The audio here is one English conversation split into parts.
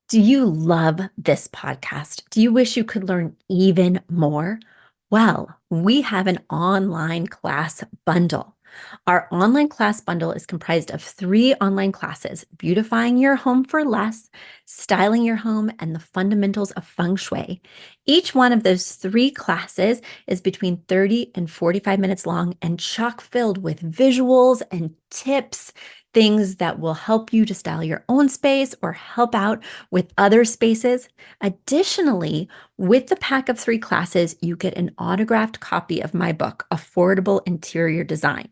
Do you love this podcast? Do you wish you could learn even more? Well, we have an online class bundle. Our online class bundle is comprised of 3 online classes: beautifying your home for less, styling your home, and the fundamentals of feng shui. Each one of those 3 classes is between 30 and 45 minutes long and chock filled with visuals and tips, things that will help you to style your own space or help out with other spaces. Additionally, with the pack of 3 classes, you get an autographed copy of my book, Affordable Interior Design.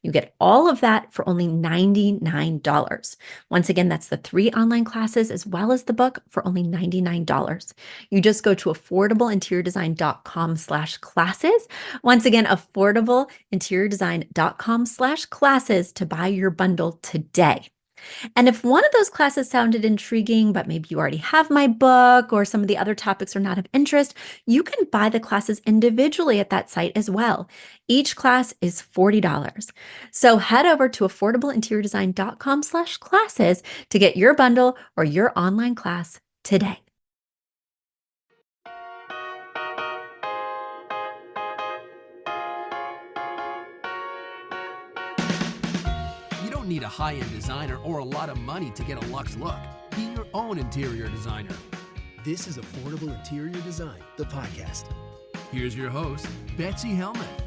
You get all of that for only $99. Once again, that's the 3 online classes as well as the book for only $99. You just go to affordableinteriordesign.com/classes. Once again, affordableinteriordesign.com/classes to buy your bundle today. And if one of those classes sounded intriguing, but maybe you already have my book or some of the other topics are not of interest, you can buy the classes individually at that site as well. Each class is $40. So head over to affordableinteriordesign.com/classes to get your bundle or your online class today. You don't need a high-end designer or a lot of money to get a luxe look. Be your own interior designer. This is Affordable Interior Design, the podcast. Here's your host, Betsy Helmuth.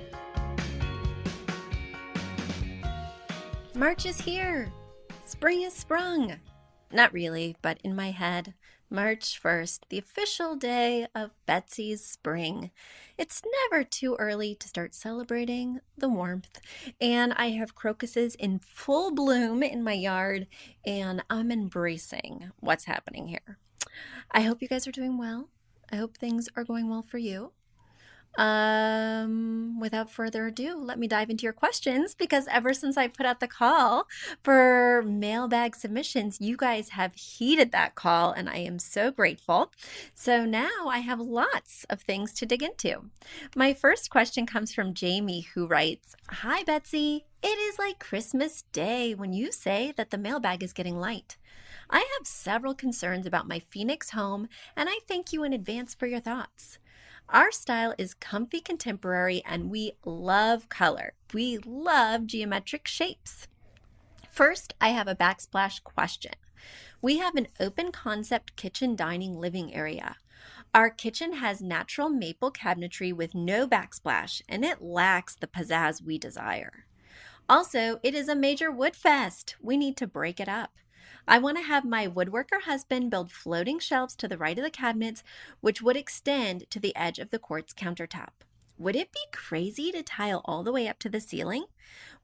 March is here. Spring is sprung. Not really, but in my head, March 1st, the official day of Betsy's spring. It's never too early to start celebrating the warmth, and I have crocuses in full bloom in my yard, and I'm embracing what's happening here. I hope you guys are doing well. I hope things are going well for you. Without further ado, let me dive into your questions, because ever since I put out the call for mailbag submissions, you guys have heeded that call, and I am so grateful. So now I have lots of things to dig into. My first question comes from Jamie, who writes, "Hi, Betsy. It is like Christmas Day when you say that the mailbag is getting light. I have several concerns about my Phoenix home, and I thank you in advance for your thoughts. Our style is comfy contemporary, and we love color. We love geometric shapes. First, I have a backsplash question. We have an open concept kitchen dining living area. Our kitchen has natural maple cabinetry with no backsplash, and it lacks the pizzazz we desire. Also, it is a major wood fest. We need to break it up. I want to have my woodworker husband build floating shelves to the right of the cabinets, which would extend to the edge of the quartz countertop. Would it be crazy to tile all the way up to the ceiling?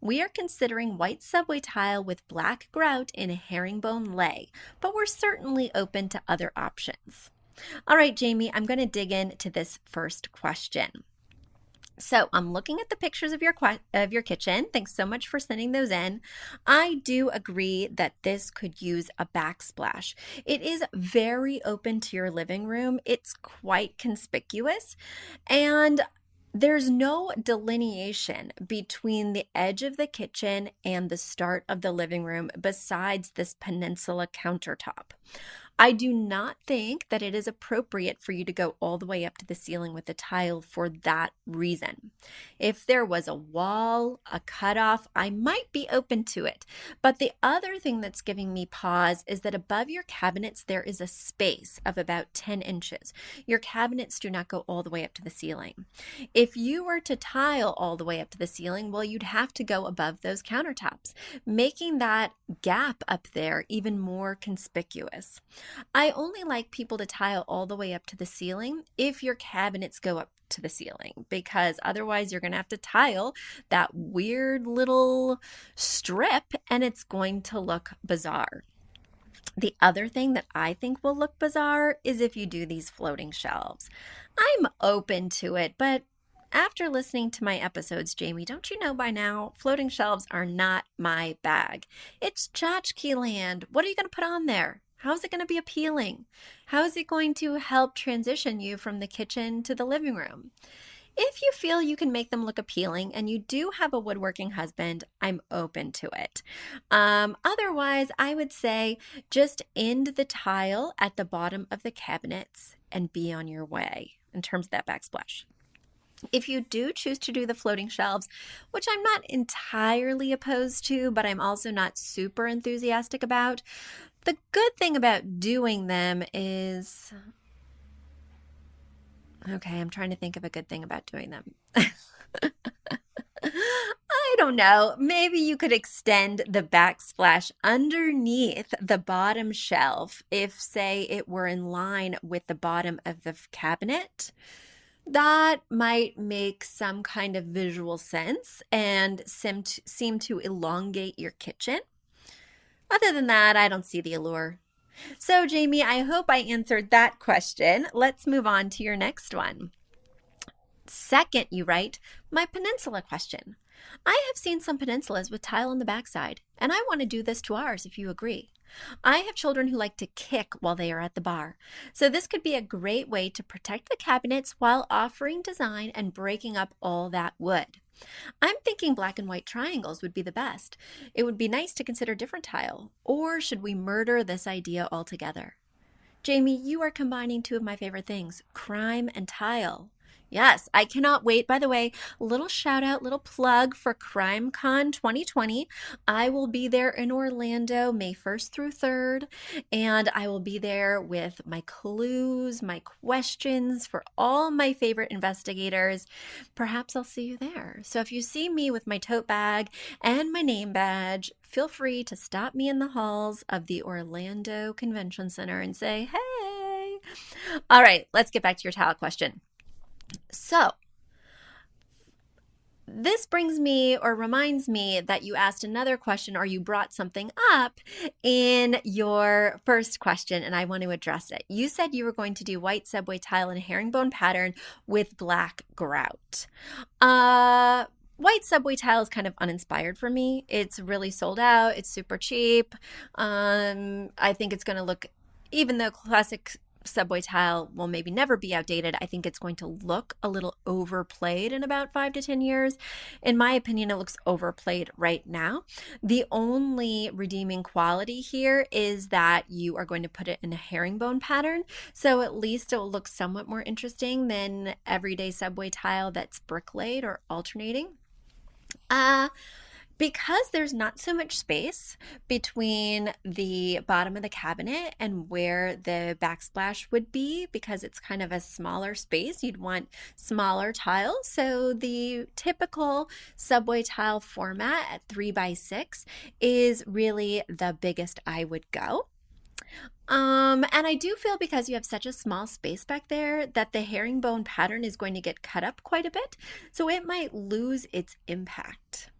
We are considering white subway tile with black grout in a herringbone lay, but we're certainly open to other options." All right, Jamie, I'm going to dig into this first question. So I'm looking at the pictures of your kitchen. Thanks so much for sending those in. I do agree that this could use a backsplash. It is very open to your living room. It's quite conspicuous, and there's no delineation between the edge of the kitchen and the start of the living room besides this peninsula countertop. I do not think that it is appropriate for you to go all the way up to the ceiling with the tile for that reason. If there was a wall, a cutoff, I might be open to it. But the other thing that's giving me pause is that above your cabinets, there is a space of about 10 inches. Your cabinets do not go all the way up to the ceiling. If you were to tile all the way up to the ceiling, well, you'd have to go above those countertops, making that gap up there even more conspicuous. I only like people to tile all the way up to the ceiling if your cabinets go up to the ceiling, because otherwise you're going to have to tile that weird little strip and it's going to look bizarre. The other thing that I think will look bizarre is if you do these floating shelves. I'm open to it, but after listening to my episodes, Jamie, don't you know by now, floating shelves are not my bag. It's tchotchke land. What are you going to put on there? How is it going to be appealing? How is it going to help transition you from the kitchen to the living room? if you feel you can make them look appealing and you do have a woodworking husband, I'm open to it. Otherwise, I would say just end the tile at the bottom of the cabinets and be on your way in terms of that backsplash. If you do choose to do the floating shelves, which I'm not entirely opposed to, but I'm also not super enthusiastic about, the good thing about doing them is, okay, I'm trying to think of a good thing about doing them. I don't know. Maybe you could extend the backsplash underneath the bottom shelf if, say, it were in line with the bottom of the cabinet. That might make some kind of visual sense and seem to elongate your kitchen. Other than that, I don't see the allure. So, Jamie, I hope I answered that question. Let's move on to your next one. Second, you write, my peninsula question. I have seen some peninsulas with tile on the backside, and I want to do this to ours if you agree. I have children who like to kick while they are at the bar, so this could be a great way to protect the cabinets while offering design and breaking up all that wood. I'm thinking black and white triangles would be the best. It would be nice to consider different tile, or should we murder this idea altogether? Jamie, you are combining two of my favorite things, crime and tile. Yes, I cannot wait. By the way, little shout out, little plug for CrimeCon 2020. I will be there in Orlando May 1st through 3rd, and I will be there with my clues, my questions for all my favorite investigators. Perhaps I'll see you there. So if you see me with my tote bag and my name badge, feel free to stop me in the halls of the Orlando Convention Center and say, hey. All right, let's get back to your tile question. So, this brings me or reminds me that you asked another question or you brought something up in your first question, and I want to address it. You said you were going to do white subway tile and herringbone pattern with black grout. White subway tile is kind of uninspired for me. It's really sold out. It's super cheap. I think it's going to look, even though classic subway tile will maybe never be outdated, I think it's going to look a little overplayed in about 5 to 10 years. In my opinion, it looks overplayed right now. The only redeeming quality here is that you are going to put it in a herringbone pattern, so at least it will look somewhat more interesting than everyday subway tile that's brick laid or alternating. Because there's not so much space between the bottom of the cabinet and where the backsplash would be, because it's kind of a smaller space, you'd want smaller tiles. So the typical subway tile format at 3x6 is really the biggest I would go. And I do feel because you have such a small space back there that the herringbone pattern is going to get cut up quite a bit, so it might lose its impact.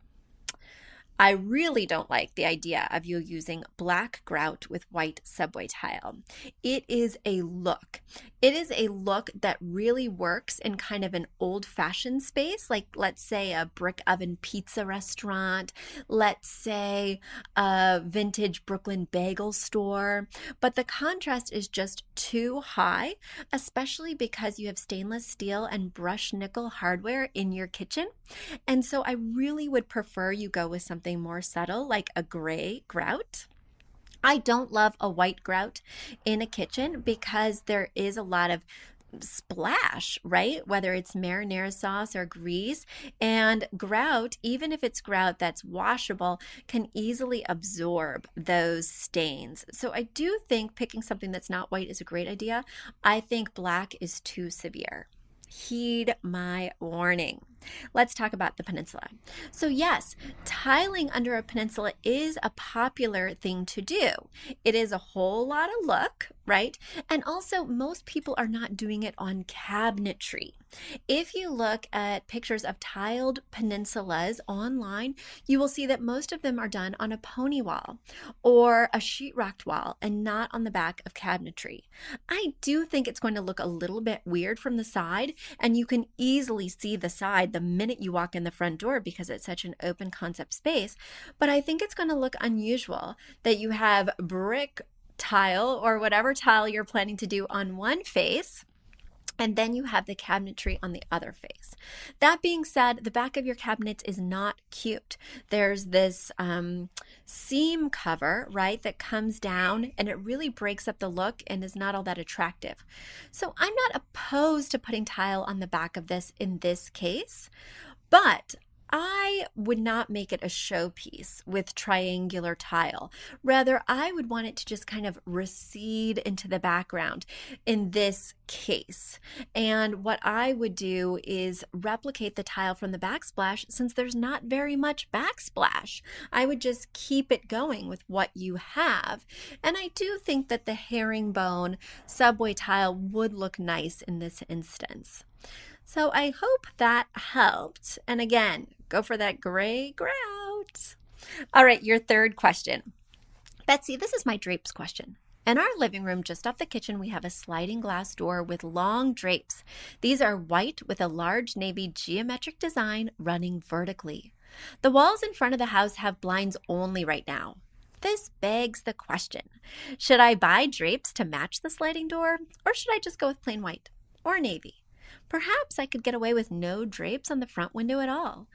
I really don't like the idea of you using black grout with white subway tile. It is a look. It is a look that really works in kind of an old-fashioned space, like let's say a brick oven pizza restaurant, let's say a vintage Brooklyn bagel store, but the contrast is just too high, especially because you have stainless steel and brushed nickel hardware in your kitchen. And so I really would prefer you go with something more subtle, like a gray grout. I don't love a white grout in a kitchen because there is a lot of splash, right? Whether it's marinara sauce or grease, and grout, even if it's grout that's washable, can easily absorb those stains. So I do think picking something that's not white is a great idea. I think black is too severe. Heed my warning. Let's talk about the peninsula. So yes, tiling under a peninsula is a popular thing to do. It is a whole lot of look, right? And also most people are not doing it on cabinetry. If you look at pictures of tiled peninsulas online, you will see that most of them are done on a pony wall or a sheetrocked wall and not on the back of cabinetry. I do think it's going to look a little bit weird from the side, and you can easily see the side the minute you walk in the front door because it's such an open concept space. But I think it's going to look unusual that you have brick tile or whatever tile you're planning to do on one face, And then you have the cabinetry on the other face. That being said, the back of your cabinets is not cute. There's this seam cover, right, that comes down and it really breaks up the look and is not all that attractive. So I'm not opposed to putting tile on the back of this in this case, but I would not make it a showpiece with triangular tile. Rather, I would want it to just kind of recede into the background in this case. And what I would do is replicate the tile from the backsplash since there's not very much backsplash. I would just keep it going with what you have. And I do think that the herringbone subway tile would look nice in this instance. So I hope that helped. And again, go for that gray grout. All right, your third question. Betsy, this is my drapes question. In our living room just off the kitchen, we have a sliding glass door with long drapes. These are white with a large navy geometric design running vertically. The walls in front of the house have blinds only right now. This begs the question, should I buy drapes to match the sliding door, or should I just go with plain white or navy? Perhaps I could get away with no drapes on the front window at all.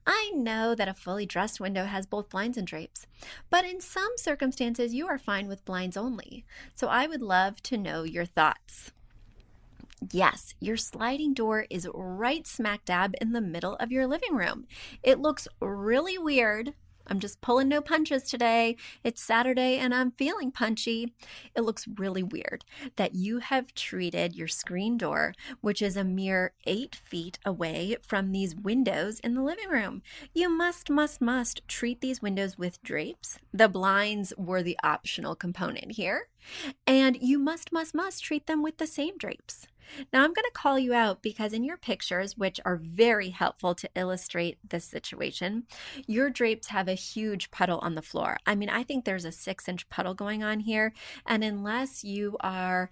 I know that a fully dressed window has both blinds and drapes, but in some circumstances you are fine with blinds only. So I would love to know your thoughts. Yes, your sliding door is right smack dab in the middle of your living room. It looks really weird. I'm just pulling no punches today. It's Saturday and I'm feeling punchy. It looks really weird that you have treated your screen door, which is a mere 8 feet away from these windows in the living room. You must treat these windows with drapes. The blinds were the optional component here. And you must treat them with the same drapes. Now I'm going to call you out because in your pictures, which are very helpful to illustrate this situation, your drapes have a huge puddle on the floor. I mean, I think there's a 6-inch puddle going on here. And unless you are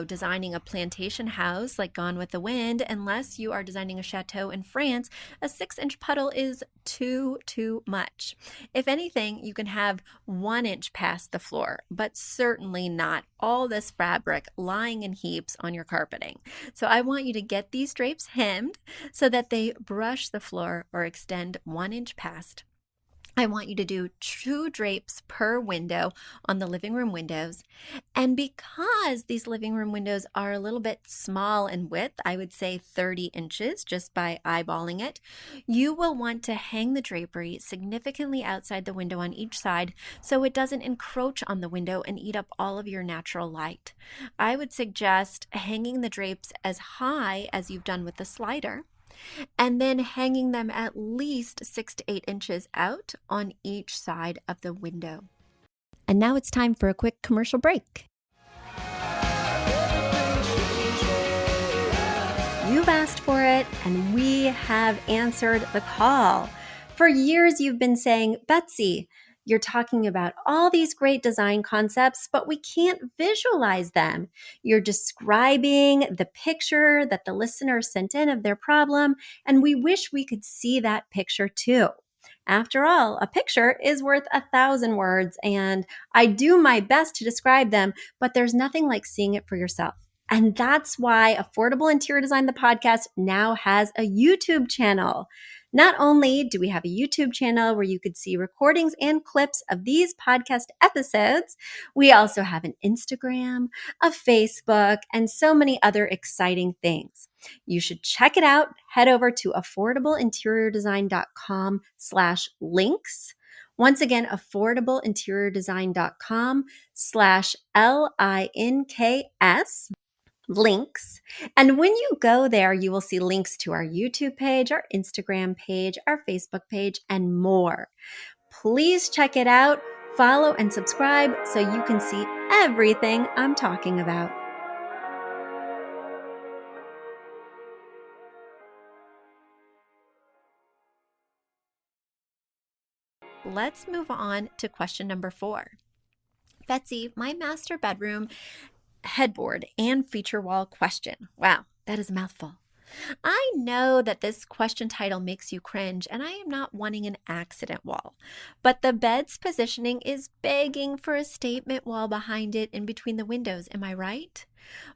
designing a plantation house like Gone with the Wind, unless you are designing a chateau in France, a 6-inch puddle is too much. If anything, you can have 1 inch past the floor, but certainly not all this fabric lying in heaps on your carpeting. So I want you to get these drapes hemmed so that they brush the floor or extend 1 inch past. I want you to do 2 drapes per window on the living room windows. And because these living room windows are a little bit small in width, I would say 30 inches just by eyeballing it, you will want to hang the drapery significantly outside the window on each side so it doesn't encroach on the window and eat up all of your natural light. I would suggest hanging the drapes as high as you've done with the slider, and then hanging them at least 6 to 8 inches out on each side of the window. And now it's time for a quick commercial break. You've asked for it, and we have answered the call. For years, you've been saying, Betsy, you're talking about all these great design concepts, but we can't visualize them. You're describing the picture that the listener sent in of their problem, and we wish we could see that picture too. After all, a picture is worth 1,000 words, and I do my best to describe them, but there's nothing like seeing it for yourself. And that's why Affordable Interior Design, the podcast, now has a YouTube channel. Not only do we have a YouTube channel where you could see recordings and clips of these podcast episodes, we also have an Instagram, a Facebook, and so many other exciting things. You should check it out. Head over to affordableinteriordesign.com/links. Once again, affordableinteriordesign.com/LINKS. links. And when you go there, you will see links to our YouTube page, our Instagram page, our Facebook page, and more. Please check it out, follow and subscribe so you can see everything I'm talking about. Let's move on to question number 4. Betsy, my master bedroom headboard and feature wall question. Wow, that is a mouthful. I know that this question title makes you cringe, and I am not wanting an accident wall. But the bed's positioning is begging for a statement wall behind it in between the windows. Am I right?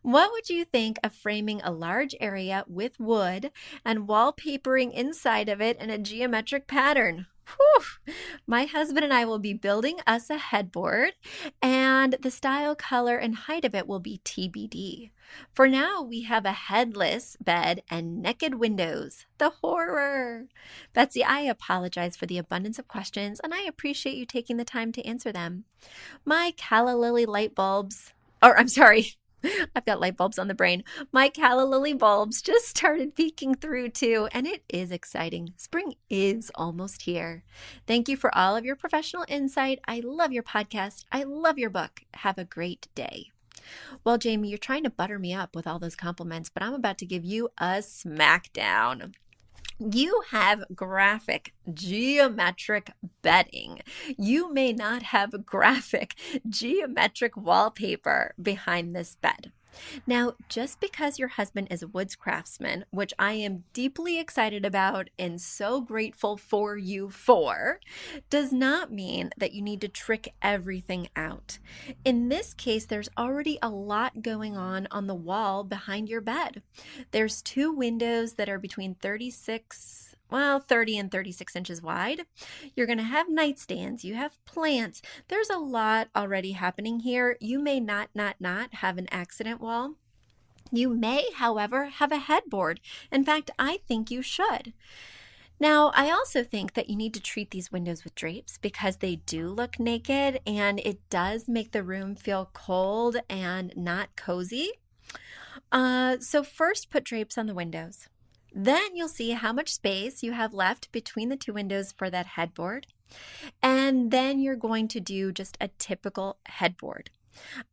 What would you think of framing a large area with wood and wallpapering inside of it in a geometric pattern? Whew. My husband and I will be building us a headboard, and the style, color, and height of it will be TBD. For now, we have a headless bed and naked windows. The horror! Betsy, I apologize for the abundance of questions, and I appreciate you taking the time to answer them. My calla lily light bulbs, or I'm sorry, I've got light bulbs on the brain. My calla lily bulbs just started peeking through too, and it is exciting. Spring is almost here. Thank you for all of your professional insight. I love your podcast. I love your book. Have a great day. Well, Jamie, you're trying to butter me up with all those compliments, but I'm about to give you a smackdown. You have graphic geometric bedding. You may not have graphic geometric wallpaper behind this bed. Now, just because your husband is a woods craftsman, which I am deeply excited about and so grateful for you for, does not mean that you need to trick everything out. In this case, there's already a lot going on the wall behind your bed. There's 2 windows that are between 30 and 36 inches wide. You're going to have nightstands. You have plants. There's a lot already happening here. You may not have an accident wall. You may, however, have a headboard. In fact, I think you should. Now, I also think that you need to treat these windows with drapes because they do look naked and it does make the room feel cold and not cozy. So first, put drapes on the windows. Then you'll see how much space you have left between the 2 windows for that headboard. And then you're going to do just a typical headboard.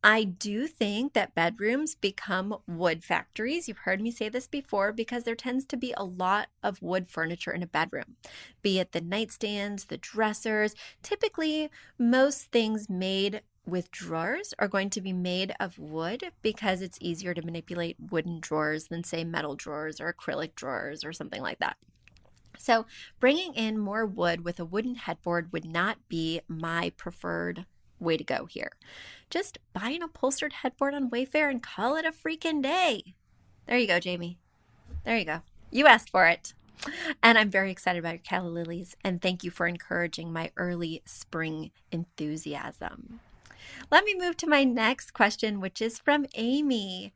I do think that bedrooms become wood factories. You've heard me say this before because there tends to be a lot of wood furniture in a bedroom, be it the nightstands, the dressers. Typically, most things made with drawers are going to be made of wood because it's easier to manipulate wooden drawers than, say, metal drawers or acrylic drawers or something like that. So bringing in more wood with a wooden headboard would not be my preferred way to go here. Just buy an upholstered headboard on Wayfair and call it a freaking day. There you go, Jamie. There you go. You asked for it. And I'm very excited about your calla lilies, and thank you for encouraging my early spring enthusiasm. Let me move to my next question, which is from Amy.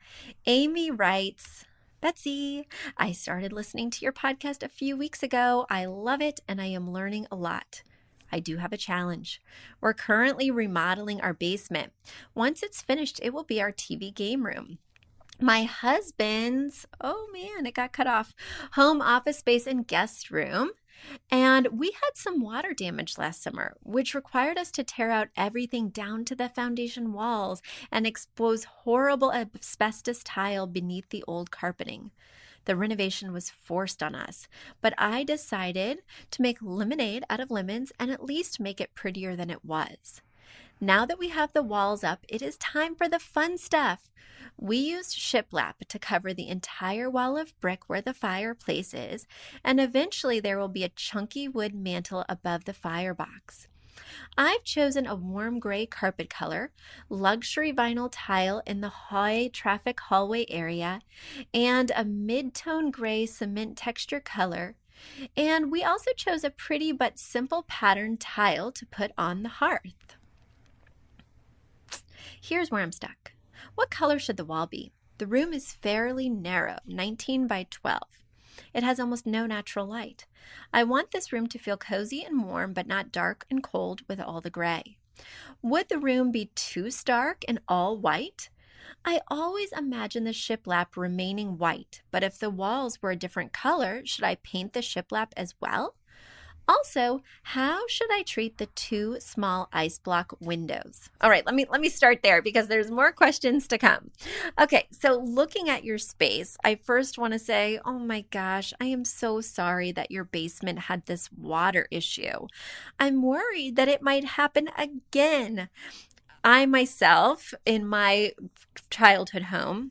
Amy writes, Betsy, I started listening to your podcast a few weeks ago. I love it, and I am learning a lot. I do have a challenge. We're currently remodeling our basement. Once it's finished, it will be our TV game room. My husband's, oh man, it got cut off, home office space and guest room. And we had some water damage last summer, which required us to tear out everything down to the foundation walls and expose horrible asbestos tile beneath the old carpeting. The renovation was forced on us, but I decided to make lemonade out of lemons and at least make it prettier than it was. Now that we have the walls up, it is time for the fun stuff. We used shiplap to cover the entire wall of brick where the fireplace is, and eventually there will be a chunky wood mantle above the firebox. I've chosen a warm gray carpet color, luxury vinyl tile in the high traffic hallway area, and a mid-tone gray cement texture color. And we also chose a pretty but simple pattern tile to put on the hearth. Here's where I'm stuck. What color should the wall be? The room is fairly narrow, 19 by 12. It has almost no natural light. I want this room to feel cozy and warm, but not dark and cold with all the gray. Would the room be too stark and all white? I always imagine the shiplap remaining white, but if the walls were a different color, should I paint the shiplap as well? Also, how should I treat the 2 small ice block windows? All right, let me start there because there's more questions to come. Okay, so looking at your space, I first want to say, oh my gosh, I am so sorry that your basement had this water issue. I'm worried that it might happen again. I myself, in my childhood home,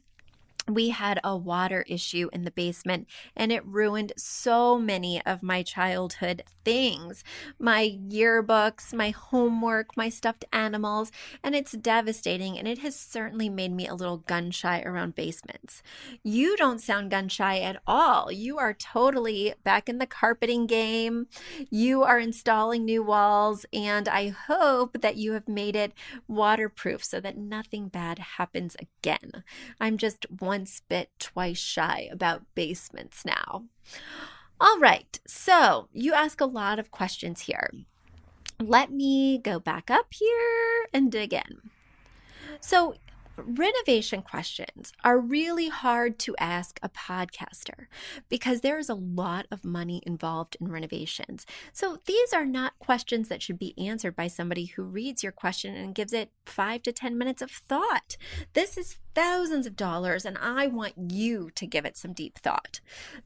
we had a water issue in the basement and it ruined so many of my childhood things, my yearbooks, my homework, my stuffed animals, and it's devastating, and it has certainly made me a little gun shy around basements. You don't sound gun shy at all. You are totally back in the carpeting game. You are installing new walls, and I hope that you have made it waterproof so that nothing bad happens again. I'm just once bit, twice shy about basements now. All right, so you ask a lot of questions here. Let me go back up here and dig in. So, renovation questions are really hard to ask a podcaster because there is a lot of money involved in renovations. So these are not questions that should be answered by somebody who reads your question and gives it 5 to 10 minutes of thought. This is thousands of dollars, and I want you to give it some deep thought.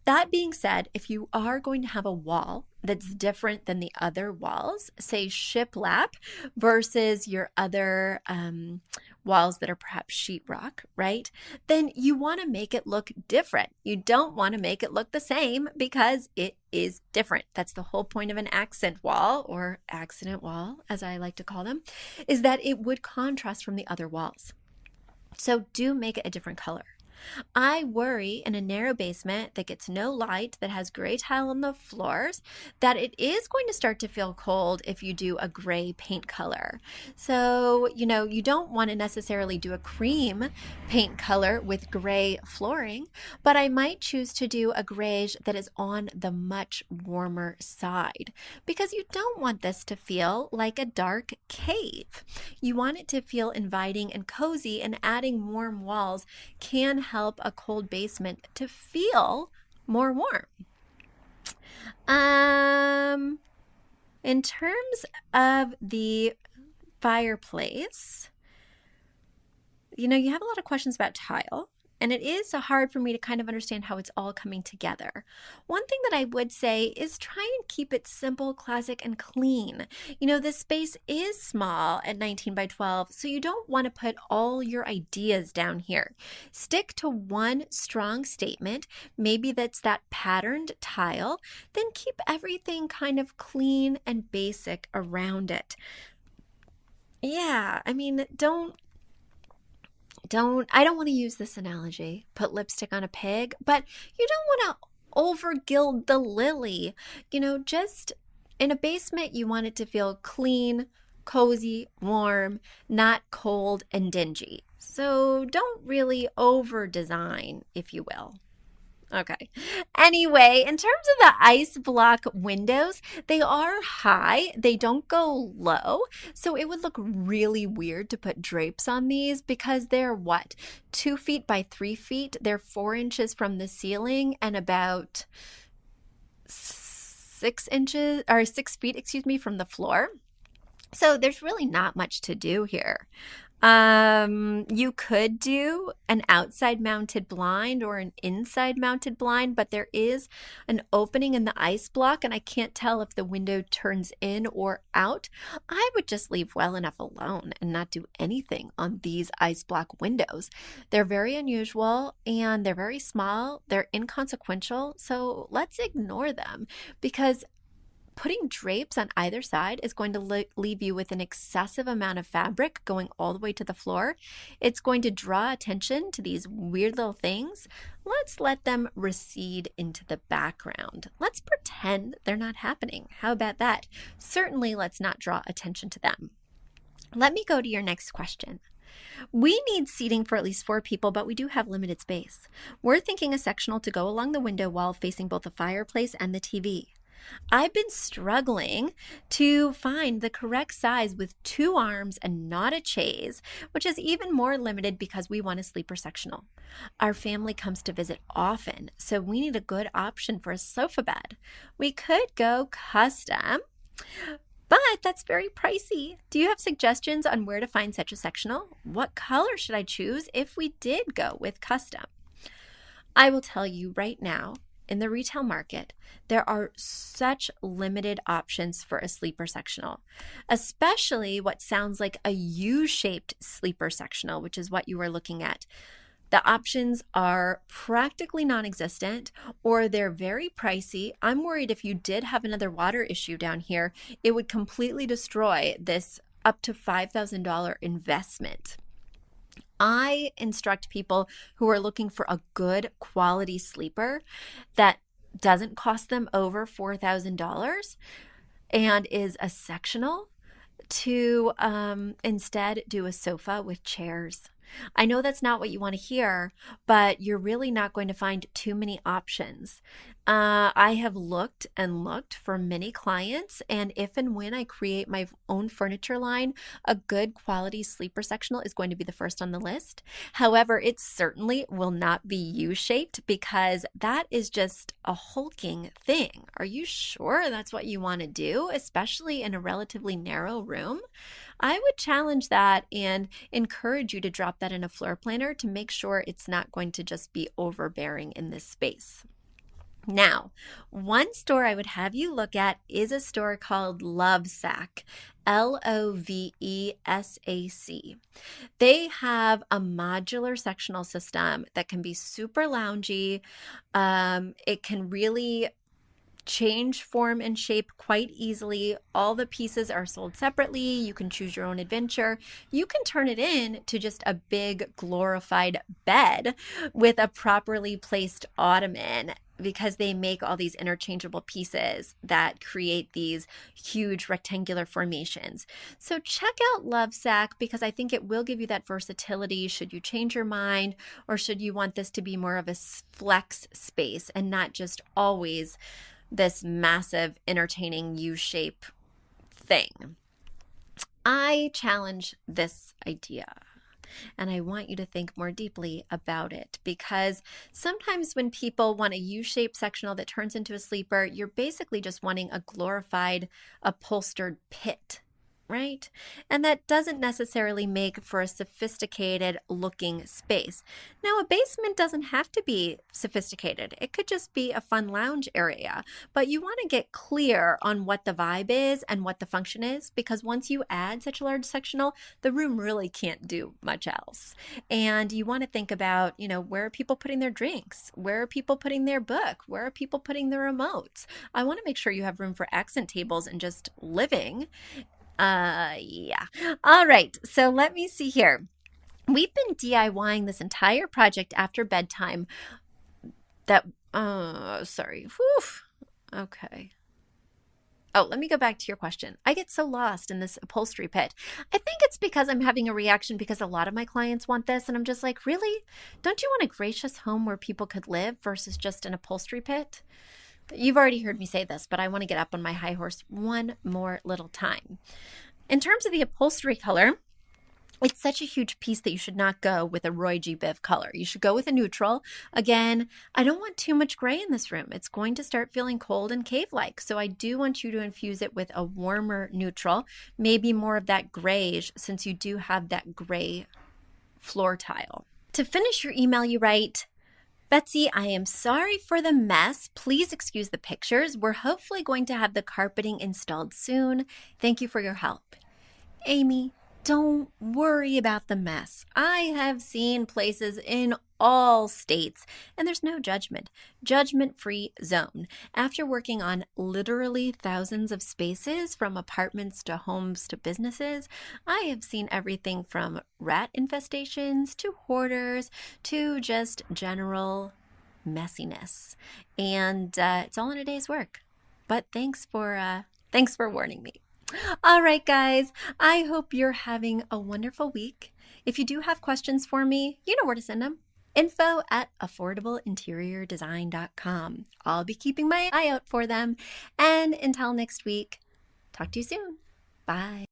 That being said, if you are going to have a wall that's different than the other walls, say shiplap versus your other walls that are perhaps sheetrock, right? Then you want to make it look different. You don't want to make it look the same because it is different. That's the whole point of an accent wall, or accident wall, as I like to call them, is that it would contrast from the other walls. So do make it a different color. I worry in a narrow basement that gets no light, that has gray tile on the floors, that it is going to start to feel cold if you do a gray paint color. So, you don't want to necessarily do a cream paint color with gray flooring, but I might choose to do a grayish that is on the much warmer side, because you don't want this to feel like a dark cave. You want it to feel inviting and cozy, and adding warm walls can help a cold basement to feel more warm. In terms of the fireplace, you have a lot of questions about tile, and it is hard for me to kind of understand how it's all coming together. One thing that I would say is try and keep it simple, classic, and clean. This space is small at 19 by 12, so you don't want to put all your ideas down here. Stick to one strong statement. Maybe that's that patterned tile. Then keep everything kind of clean and basic around it. Yeah, I don't want to use this analogy, put lipstick on a pig, but you don't want to overgild the lily. Just in a basement, you want it to feel clean, cozy, warm, not cold and dingy. So don't really over design, if you will. Okay. Anyway, in terms of the ice block windows, they are high. They don't go low. So it would look really weird to put drapes on these because they're 2 feet by 3 feet. They're 4 inches from the ceiling and about 6 feet, from the floor. So there's really not much to do here. You could do an outside mounted blind or an inside mounted blind, but there is an opening in the ice block, and I can't tell if the window turns in or out. I would just leave well enough alone and not do anything on these ice block windows. They're very unusual and they're very small. They're inconsequential, so let's ignore them, because putting drapes on either side is going to leave you with an excessive amount of fabric going all the way to the floor. It's going to draw attention to these weird little things. Let's let them recede into the background. Let's pretend they're not happening. How about that? Certainly, let's not draw attention to them. Let me go to your next question. We need seating for at least 4 people, but we do have limited space. We're thinking a sectional to go along the window wall facing both the fireplace and the TV. I've been struggling to find the correct size with 2 arms and not a chaise, which is even more limited because we want a sleeper sectional. Our family comes to visit often, so we need a good option for a sofa bed. We could go custom, but that's very pricey. Do you have suggestions on where to find such a sectional? What color should I choose if we did go with custom? I will tell you right now, in the retail market, there are such limited options for a sleeper sectional, especially what sounds like a U-shaped sleeper sectional, which is what you are looking at. The options are practically non-existent or they're very pricey. I'm worried if you did have another water issue down here, it would completely destroy this up to $5,000 investment. I instruct people who are looking for a good quality sleeper that doesn't cost them over $4,000 and is a sectional to instead do a sofa with chairs. I know that's not what you want to hear, but you're really not going to find too many options. I have looked and looked for many clients, and if and when I create my own furniture line, a good quality sleeper sectional is going to be the first on the list. However, it certainly will not be U-shaped because that is just a hulking thing. Are you sure that's what you want to do, especially in a relatively narrow room? I would challenge that and encourage you to drop that in a floor planner to make sure it's not going to just be overbearing in this space. Now, one store I would have you look at is a store called Lovesac, Lovesac. They have a modular sectional system that can be super loungy. It can really change form and shape quite easily. All the pieces are sold separately. You can choose your own adventure. You can turn it in to just a big glorified bed with a properly placed ottoman because they make all these interchangeable pieces that create these huge rectangular formations. So check out Lovesac because I think it will give you that versatility should you change your mind or should you want this to be more of a flex space and not just always this massive entertaining U-shape thing. I challenge this idea and I want you to think more deeply about it because sometimes when people want a U-shaped sectional that turns into a sleeper, you're basically just wanting a glorified upholstered pit, right? And that doesn't necessarily make for a sophisticated looking space. Now, a basement doesn't have to be sophisticated. It could just be a fun lounge area, but you want to get clear on what the vibe is and what the function is, because once you add such a large sectional, the room really can't do much else. And you want to think about, where are people putting their drinks? Where are people putting their book? Where are people putting their remotes? I want to make sure you have room for accent tables and just living. Yeah. All right. So let me see here. We've been DIYing this entire project after bedtime. Sorry. Whew. Okay. Oh, let me go back to your question. I get so lost in this upholstery pit. I think it's because I'm having a reaction because a lot of my clients want this. And I'm just like, really? Don't you want a gracious home where people could live versus just an upholstery pit? You've already heard me say this, but I want to get up on my high horse one more little time. In terms of the upholstery color, it's such a huge piece that you should not go with a Roy G. Biv color. You should go with a neutral. Again, I don't want too much gray in this room. It's going to start feeling cold and cave-like. So I do want you to infuse it with a warmer neutral, maybe more of that grayish since you do have that gray floor tile. To finish your email, you write, Betsy, I am sorry for the mess. Please excuse the pictures. We're hopefully going to have the carpeting installed soon. Thank you for your help. Amy, don't worry about the mess. I have seen places in all states, and there's no judgment. Judgment-free zone. After working on literally thousands of spaces, from apartments to homes to businesses, I have seen everything from rat infestations to hoarders to just general messiness. And it's all in a day's work. But thanks for warning me. All right, guys, I hope you're having a wonderful week. If you do have questions for me, you know where to send them. info@affordableinteriordesign.com. I'll be keeping my eye out for them. And until next week, talk to you soon. Bye.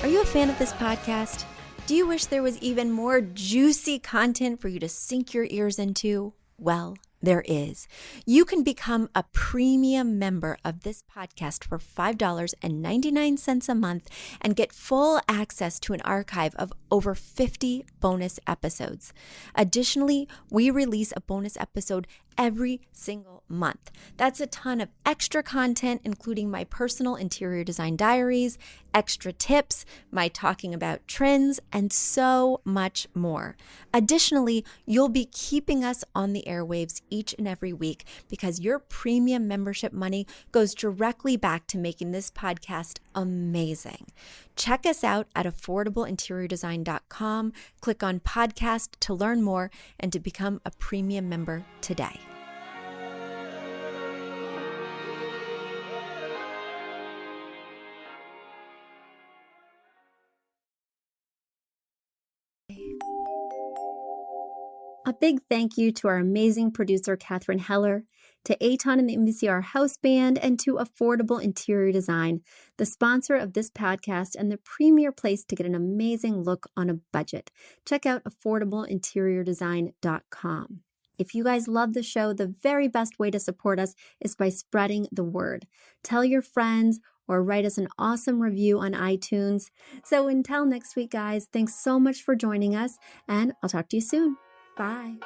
Are you a fan of this podcast? Do you wish there was even more juicy content for you to sink your ears into? Well, there is. You can become a premium member of this podcast for $5.99 a month and get full access to an archive of over 50 bonus episodes. Additionally, we release a bonus episode every single month. That's a ton of extra content, including my personal interior design diaries, extra tips, my talking about trends, and so much more. Additionally, you'll be keeping us on the airwaves each and every week because your premium membership money goes directly back to making this podcast amazing. Check us out at affordableinteriordesign.com. Click on podcast to learn more and to become a premium member today. A big thank you to our amazing producer, Catherine Heller, to Aton and the MVCR House Band, and to Affordable Interior Design, the sponsor of this podcast and the premier place to get an amazing look on a budget. Check out affordableinteriordesign.com. If you guys love the show, the very best way to support us is by spreading the word. Tell your friends or write us an awesome review on iTunes. So until next week, guys, thanks so much for joining us, and I'll talk to you soon. Bye.